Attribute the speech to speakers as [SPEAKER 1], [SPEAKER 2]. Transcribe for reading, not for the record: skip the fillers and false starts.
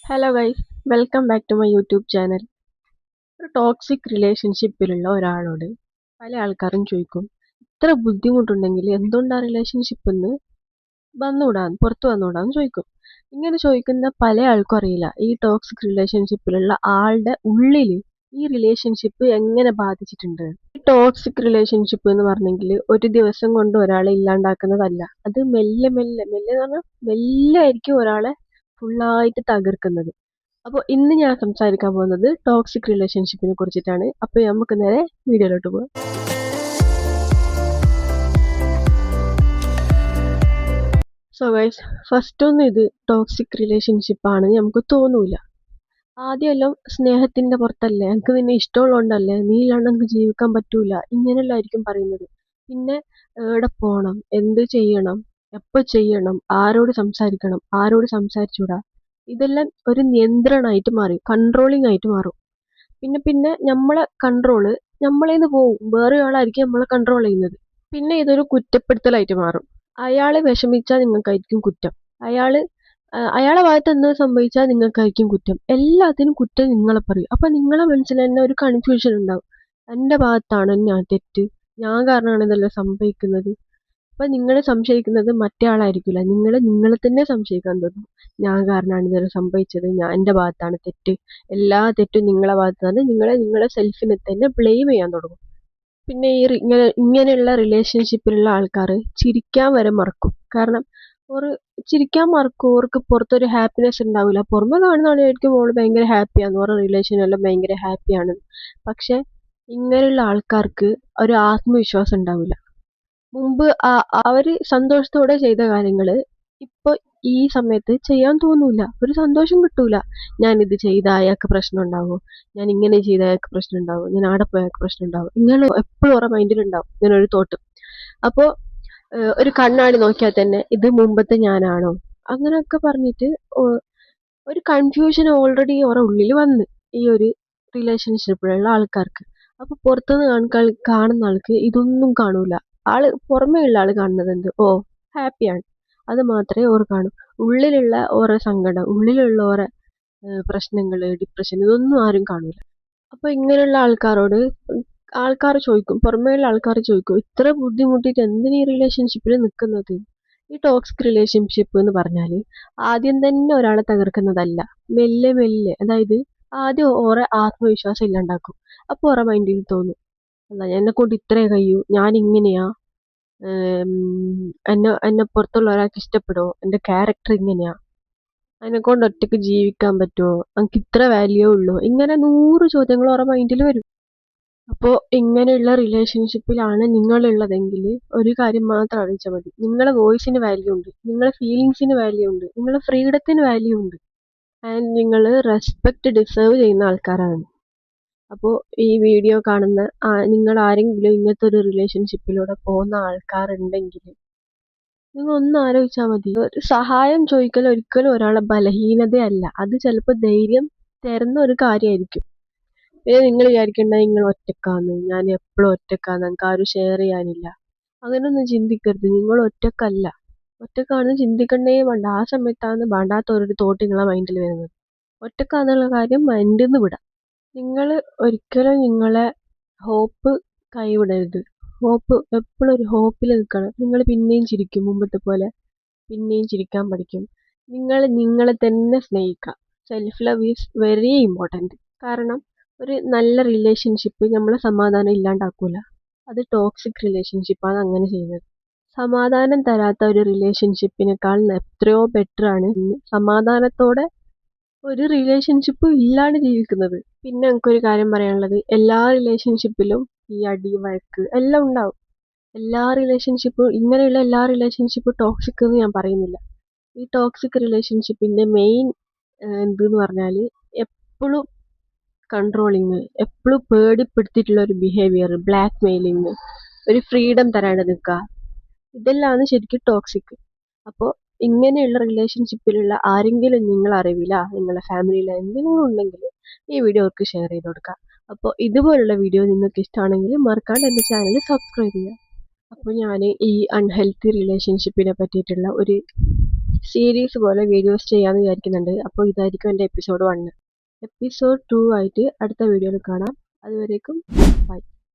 [SPEAKER 1] Hello guys, welcome back to my YouTube channel. ഒരു toxic റിലേഷൻഷിപ്പിലുള്ള ഒരാളോട് പല ആൾക്കാരും ചോദിക്കും, ഇത്ര ബുദ്ധിമുട്ടുണ്ടെങ്കിൽ എന്തുകൊണ്ടാ റിലേഷൻഷിപ്പ് എന്ന് പുറത്തു വന്നുകൂടാന്ന് ചോദിക്കും. ഇങ്ങനെ ചോദിക്കുന്ന പല ആൾക്കും അറിയില്ല ഈ ടോക്സിക് റിലേഷൻഷിപ്പിലുള്ള ആളുടെ ഉള്ളിൽ ഈ റിലേഷൻഷിപ്പ് എങ്ങനെ ബാധിച്ചിട്ടുണ്ട്. ഈ ടോക്സിക് റിലേഷൻഷിപ്പ് എന്ന് പറഞ്ഞെങ്കിൽ ഒരു ദിവസം കൊണ്ട് ഒരാളെ ഇല്ലാണ്ടാക്കുന്നതല്ല. അത് മെല്ലെ മെല്ലെ മെല്ലെ എന്ന് പറഞ്ഞാൽ മെല്ലെ ആയിരിക്കും ഒരാളെ ഫുള്ളായിട്ട് തകർക്കുന്നത്. അപ്പോൾ ഇന്ന് ഞാൻ സംസാരിക്കാൻ പോകുന്നത് ടോക്സിക് റിലേഷൻഷിപ്പിനെ കുറിച്ചിട്ടാണ്. അപ്പോൾ നമുക്ക് നേരെ വീഡിയോയിലോട്ട് പോകാം. സോ ഗൈസ്, ഫസ്റ്റ് ഒന്നും ഇത് ടോക്സിക് റിലേഷൻഷിപ്പ് ആണെന്ന് നമുക്ക് തോന്നൂല. ആദ്യമെല്ലാം സ്നേഹത്തിന്റെ പുറത്തല്ലേ, എനിക്ക് നിന്നെ ഇഷ്ടമുള്ളതുകൊണ്ടല്ലേ, നീ ഇല്ലാണ്ട് എനിക്ക് ജീവിക്കാൻ പറ്റൂല, ഇങ്ങനെയല്ലായിരിക്കും പറയുന്നത്. പിന്നെ എവിടെ പോകണം, എന്ത് ചെയ്യണം, എപ്പോൾ ചെയ്യണം, ആരോട് സംസാരിക്കണം, ആരോട് സംസാരിച്ചൂടാ, ഇതെല്ലാം ഒരു നിയന്ത്രണമായിട്ട് മാറി, കൺട്രോളിങ് ആയിട്ട് മാറും. പിന്നെ പിന്നെ നമ്മളെ കൺട്രോള് നമ്മളേന്ന് പോവും, വേറെ ആളായിരിക്കും നമ്മളെ കൺട്രോൾ ചെയ്യുന്നത്. പിന്നെ ഇതൊരു കുറ്റപ്പെടുത്തലായിട്ട് മാറും. അയാള് വിഷമിച്ചാൽ നിങ്ങൾക്കായിരിക്കും കുറ്റം, അയാള് അയാളെ ഭാഗത്ത് എന്ത് സംഭവിച്ചാൽ നിങ്ങൾക്കായിരിക്കും കുറ്റം. എല്ലാത്തിനും കുറ്റം നിങ്ങളെ പറയും. അപ്പൊ നിങ്ങളെ മനസ്സിൽ തന്നെ ഒരു കൺഫ്യൂഷൻ ഉണ്ടാവും, എന്റെ ഭാഗത്താണ് ഞാൻ തെറ്റ്, ഞാൻ കാരണമാണ് ഇതെല്ലാം സംഭവിക്കുന്നത്. അപ്പൊ നിങ്ങൾ സംശയിക്കുന്നത് മറ്റേ ആളായിരിക്കില്ല, നിങ്ങളെ തന്നെ സംശയിക്കാൻ തുടങ്ങും. ഞാൻ കാരണമാണ് ഇതെല്ലാം സംഭവിച്ചത്, എന്റെ ഭാഗത്താണ് തെറ്റ്, എല്ലാ തെറ്റും നിങ്ങളെ ഭാഗത്താണ്, നിങ്ങളെ സെൽഫിനെ തന്നെ ബ്ലെയിം ചെയ്യാൻ തുടങ്ങും. പിന്നെ ഇങ്ങനെയുള്ള റിലേഷൻഷിപ്പിലുള്ള ആൾക്കാർ ചിരിക്കാൻ വരെ മറക്കും. കാരണം ഒരു ചിരിക്കാൻ മറക്കും, അവർക്ക് പുറത്തൊരു ഹാപ്പിനെസ് ഉണ്ടാവില്ല. പുറമെ കാണുന്ന ആളായിരിക്കും ഓള് ഭയങ്കര ഹാപ്പിയാണ്, ഓരോ റിലേഷനെല്ലാം ഭയങ്കര ഹാപ്പിയാണ്. പക്ഷെ ഇങ്ങനെയുള്ള ആൾക്കാർക്ക് ഒരു ആത്മവിശ്വാസം ഉണ്ടാവില്ല. മുമ്പ് അവര് സന്തോഷത്തോടെ ചെയ്ത കാര്യങ്ങള് ഇപ്പൊ ഈ സമയത്ത് ചെയ്യാൻ തോന്നൂല, ഒരു സന്തോഷം കിട്ടൂല. ഞാൻ ഇത് ചെയ്ത അയാൾക്ക് പ്രശ്നം ഉണ്ടാവും, ഞാൻ ഇങ്ങനെ ചെയ്ത അയാൾക്ക് പ്രശ്നം ഉണ്ടാവും, ഞാൻ ആടെ പോയ അയാൾക്ക് പ്രശ്നം ഉണ്ടാവും, ഇങ്ങനെ എപ്പോഴും ഓരോ മൈൻഡിലുണ്ടാവും ഇങ്ങനെ ഒരു തോട്ട്. അപ്പോ ഒരു കണ്ണാടി നോക്കിയാൽ തന്നെ ഇത് മുമ്പത്തെ ഞാനാണോ, അങ്ങനെയൊക്കെ പറഞ്ഞിട്ട് ഒരു കൺഫ്യൂഷൻ ഓൾറെഡി ഓരോ ഉള്ളിൽ വന്ന് ഈ ഒരു റിലേഷൻഷിപ്പിലുള്ള ആൾക്കാർക്ക്. അപ്പൊ പുറത്തുനിന്ന് കാണുന്ന ആൾക്ക് ഇതൊന്നും കാണൂല. പുറമേ ഉള്ള ആള് കാണുന്നത് എന്ത്, ഓ ഹാപ്പിയാണ്, അത് മാത്രമേ ഓർ കാണൂ. ഉള്ളിലുള്ള ഓരോ സങ്കടം, ഉള്ളിലുള്ള ഓരോ പ്രശ്നങ്ങള്, ഡിപ്രഷൻ, ഇതൊന്നും ആരും കാണൂല. അപ്പൊ ഇങ്ങനെയുള്ള ആൾക്കാരോട് ആൾക്കാർ ചോദിക്കും, പുറമേയുള്ള ആൾക്കാർ ചോദിക്കും, ഇത്ര ബുദ്ധിമുട്ടിട്ട് എന്തിനാ ഈ റിലേഷൻഷിപ്പിൽ നിൽക്കുന്നത്? ഈ ടോക്സിക് റിലേഷൻഷിപ്പ് എന്ന് പറഞ്ഞാല് ആദ്യം തന്നെ ഒരാളെ തകർക്കുന്നതല്ല, മെല്ലെ മെല്ലെ, അതായത് ആദ്യം ഓരോ ആത്മവിശ്വാസം ഇല്ലാണ്ടാക്കും. അപ്പൊ ഓരോ മൈൻഡിൽ തോന്നും, അല്ല എന്നെ കൊണ്ട് ഇത്രേ കഴിയൂ, ഞാൻ ഇങ്ങനെയാ, എന്നെ പുറത്തുള്ള ഒരാൾക്ക് ഇഷ്ടപ്പെടുമോ, എന്റെ ക്യാരക്ടർ ഇങ്ങനെയാ, അതിനെ കൊണ്ട് ഒറ്റയ്ക്ക് ജീവിക്കാൻ പറ്റുമോ, എനിക്ക് ഇത്ര വാല്യൂ ഉള്ളൂ, ഇങ്ങനെ 100 ചോദ്യങ്ങൾ ഓരോ മൈൻഡിൽ വരും. അപ്പോൾ ഇങ്ങനെയുള്ള റിലേഷൻഷിപ്പിലാണ് നിങ്ങളുള്ളതെങ്കിൽ ഒരു കാര്യം മാത്രം അറിയിച്ചാൽ മതി, നിങ്ങളെ വോയിസിന് വാല്യൂ ഉണ്ട്, നിങ്ങളെ ഫീലിങ്സിന് വാല്യൂ ഉണ്ട്, നിങ്ങളെ ഫ്രീഡത്തിന് വാല്യൂ ഉണ്ട്, ആൻഡ് നിങ്ങൾ റെസ്പെക്ട് ഡിസേർവ് ചെയ്യുന്ന ആൾക്കാരാണ്. അപ്പോൾ ഈ വീഡിയോ കാണുന്ന നിങ്ങൾ ആരെങ്കിലും ഇങ്ങനത്തെ ഒരു റിലേഷൻഷിപ്പിലൂടെ പോകുന്ന ആൾക്കാരുണ്ടെങ്കിൽ നിങ്ങൾ ഒന്ന് ആലോചിച്ചാൽ മതി. ഒരു സഹായം ചോദിക്കൽ ഒരിക്കലും ഒരാളെ ബലഹീനതയല്ല, അത് ചിലപ്പോൾ ധൈര്യം തരുന്ന ഒരു കാര്യമായിരിക്കും. പിന്നെ നിങ്ങൾ വിചാരിക്കേണ്ട നിങ്ങൾ ഒറ്റക്കാന്ന്, ഞാൻ എപ്പോഴും ഒറ്റക്കാന്ന്, എനിക്ക് ആരും ഷെയർ ചെയ്യാനില്ല, അങ്ങനെയൊന്നും ചിന്തിക്കരുത്. നിങ്ങൾ ഒറ്റക്കല്ല, ഒറ്റക്കാണെന്ന് ചിന്തിക്കണ്ടേ വേണ്ട. ആ സമയത്താണ് വേണ്ടാത്ത ഒരു തോട്ട് നിങ്ങളെ മൈൻഡിൽ വരുന്നത്. ഒറ്റക്കാന്നുള്ള കാര്യം മൈൻഡിൽ നിന്ന് വിടാം. നിങ്ങൾ ഒരിക്കലും നിങ്ങളെ ഹോപ്പ് കൈവിടരുത്. എപ്പോഴും ഒരു ഹോപ്പിൽ നിൽക്കണം. നിങ്ങൾ പിന്നെയും ചിരിക്കും, മുമ്പത്തെ പോലെ പിന്നെയും ചിരിക്കാൻ പഠിക്കും. നിങ്ങളെ തന്നെ സ്നേഹിക്കാം. Self love is very important. കാരണം ഒരു നല്ല റിലേഷൻഷിപ്പ് നമ്മളെ സമാധാനം ഇല്ലാണ്ടാക്കൂല. അത് ടോക്സിക് റിലേഷൻഷിപ്പാണ് അങ്ങനെ ചെയ്യുന്നത്. സമാധാനം തരാത്ത ഒരു റിലേഷൻഷിപ്പിനേക്കാൾ എത്രയോ ബെറ്റർ ആണ് സമാധാനത്തോടെ ഒരു റിലേഷൻഷിപ്പ് ഇല്ലാണ്ട് ജീവിക്കുന്നത്. പിന്നെ എനിക്കൊരു കാര്യം പറയാനുള്ളത്, എല്ലാ റിലേഷൻഷിപ്പിലും ഈ അടി വഴക്ക് എല്ലാം ഉണ്ടാവും. ഇങ്ങനെയുള്ള എല്ലാ റിലേഷൻഷിപ്പും ടോക്സിക് എന്ന് ഞാൻ പറയുന്നില്ല. ഈ ടോക്സിക് റിലേഷൻഷിപ്പിന്റെ മെയിൻ എന്തെന്ന് പറഞ്ഞാൽ എപ്പോഴും കൺട്രോളിങ്, എപ്പോഴും പേടിപ്പെടുത്തിയിട്ടുള്ള ഒരു ബിഹേവിയർ, ബ്ലാക്ക് മെയിലിങ്, ഒരു ഫ്രീഡം തരാണ്ട് നിൽക്കുക, ഇതെല്ലാമാണ് ശരിക്കും ടോക്സിക്. അപ്പോൾ ഇങ്ങനെയുള്ള റിലേഷൻഷിപ്പിലുള്ള ആരെങ്കിലും നിങ്ങളെ അറിവില്ല, നിങ്ങളുടെ ഫാമിലിയിൽ എന്തെങ്കിലും ഉണ്ടെങ്കിൽ ഈ വീഡിയോ അവർക്ക് ഷെയർ ചെയ്ത് കൊടുക്കുക. അപ്പോൾ ഇതുപോലുള്ള വീഡിയോ നിങ്ങൾക്ക് ഇഷ്ടമാണെങ്കിൽ മറക്കാണ്ട് എൻ്റെ ചാനൽ സബ്സ്ക്രൈബ് ചെയ്യുക. അപ്പോൾ ഞാൻ ഈ അൺഹെൽത്തി റിലേഷൻഷിപ്പിനെ പറ്റിയിട്ടുള്ള ഒരു സീരീസ് പോലെ വീഡിയോസ് ചെയ്യാമെന്ന് വിചാരിക്കുന്നുണ്ട്. അപ്പോൾ ഇതായിരിക്കും എൻ്റെ എപ്പിസോഡ് 1. എപ്പിസോഡ് 2 ആയിട്ട് അടുത്ത വീഡിയോയിൽ കാണാം. അതുവരേക്കും ബൈ.